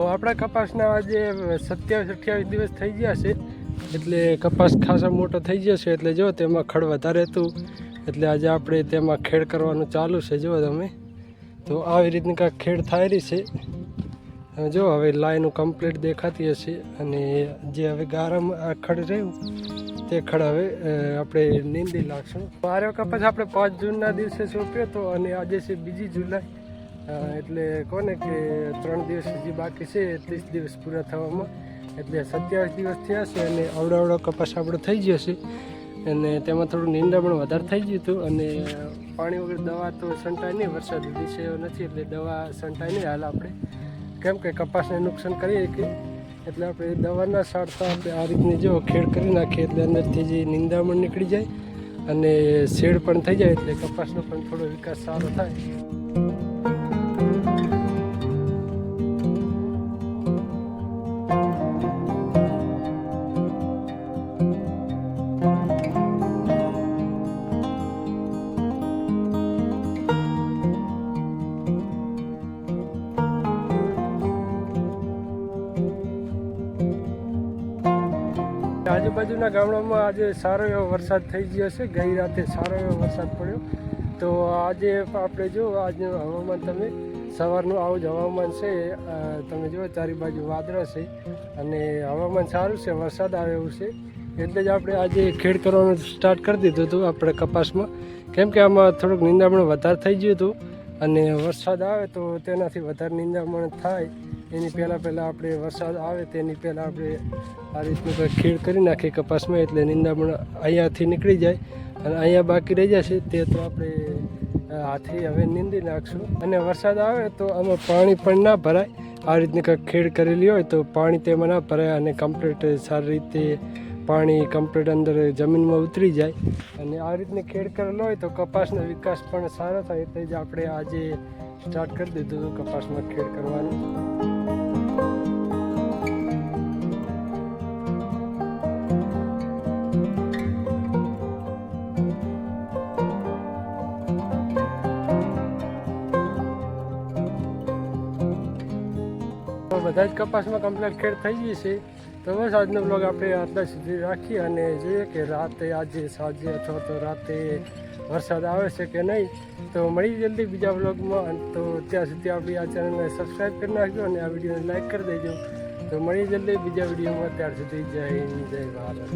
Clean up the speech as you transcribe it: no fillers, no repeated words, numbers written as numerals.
તો આપણા કપાસના આજે 27-28 દિવસ થઈ ગયા છે, એટલે કપાસ ખાસો મોટો થઈ ગયો છે. એટલે જો તેમાં ખડ વધારે હતું, એટલે આજે આપણે તેમાં ખેડ કરવાનું ચાલુ છે. જો તમે તો આવી રીતની કાંઈક ખેડ થાય રહી છે. જો હવે લાઈનો કમ્પ્લીટ દેખાતી હશે, અને જે હવે ગારામાં આ ખડ રહ્યું તે ખડ હવે આપણે નીંદી લાગશું. આર્યો કપાસ આપણે 5 જૂનના દિવસે સોંપ્યો હતો, અને આજે છે 2 જુલાઈ. એટલે કોને કે 3 દિવસ હજી બાકી છે 30 દિવસ પૂરા થવામાં. એટલે 27 દિવસ થયા છે, અને અવડો કપાસ આપણો થઈ ગયો છે. અને તેમાં થોડું નીંદામણ વધારે થઈ ગયું હતું, અને પાણી વગર દવા તો સંટાય નહીં, વરસાદ વિશે નથી, એટલે દવા સંટાય નહીં હાલ આપણે, કેમ કે કપાસને નુકસાન કરીએ કે એટલે આપણે દવાના સારતા આપણે આ રીતની જો ખેડ કરી નાખીએ, એટલે અંદરથી જે નીંદામણ નીકળી જાય અને શેડ પણ થઈ જાય, એટલે કપાસનો પણ થોડો વિકાસ સારો થાય. આજુબાજુના ગામડામાં આજે સારો એવો વરસાદ થઈ ગયો છે. ગઈ રાતે સારો એવો વરસાદ પડ્યો. તો આજે આપણે જો આજનું હવામાન તમે સવારનું આવું જ હવામાન છે. તમે જુઓ ચારે બાજુ વાદળા છે, અને હવામાન સારું છે, વરસાદ આવે એવું છે. એટલે જ આપણે આજે ખેડ કરવાનું સ્ટાર્ટ કરી દીધું હતું આપણે કપાસમાં, કેમ કે આમાં થોડુંક નિંદામણ વધારે થઈ ગયું હતું, અને વરસાદ આવે તો તેનાથી વધારે નિંદામણ થાય એની પહેલાં આપણે વરસાદ આવે તેની પહેલાં આપણે આ રીતનું કંઈક ખેડ કરી નાખીએ કપાસમાં, એટલે નિંદામણ અહીંયાથી નીકળી જાય. અને અહીંયા બાકી રહી જશે તે તો આપણે હાથથી હવે નીંદી નાખશું. અને વરસાદ આવે તો આમાં પાણી પણ ના ભરાય. આ રીતની કંઈક ખેડ કરેલી હોય તો પાણી તેમાં ના ભરાય, અને કમ્પ્લીટ સારી રીતે પાણી કમ્પ્લીટ અંદર જમીનમાં ઉતરી જાય. અને આ રીતની ખેડ કરેલો હોય તો કપાસનો વિકાસ પણ સારો થાય. એટલે જ આપણે આજે સ્ટાર્ટ કરી દીધું કપાસમાં ખેડ કરવાનું. બધા જ કપાસમાં કમ્પ્લીટ ખેડ થઈ ગઈ છે. તો બસ આજનો બ્લોગ આપણે આટલા સુધી રાખીએ, અને જોઈએ કે રાતે આજે સાંજે અથવા તો રાતે વરસાદ આવે છે કે નહીં. તો મળી જલ્દી બીજા બ્લોગમાં. તો ત્યાં સુધી આપણી આ ચેનલને સબસ્ક્રાઈબ કરી નાખજો, અને આ વિડીયોને લાઈક કરી દેજો. તો મળી જલ્દી બીજા વિડીયોમાં. ત્યાર સુધી જય હિન્દ, જય ભારત.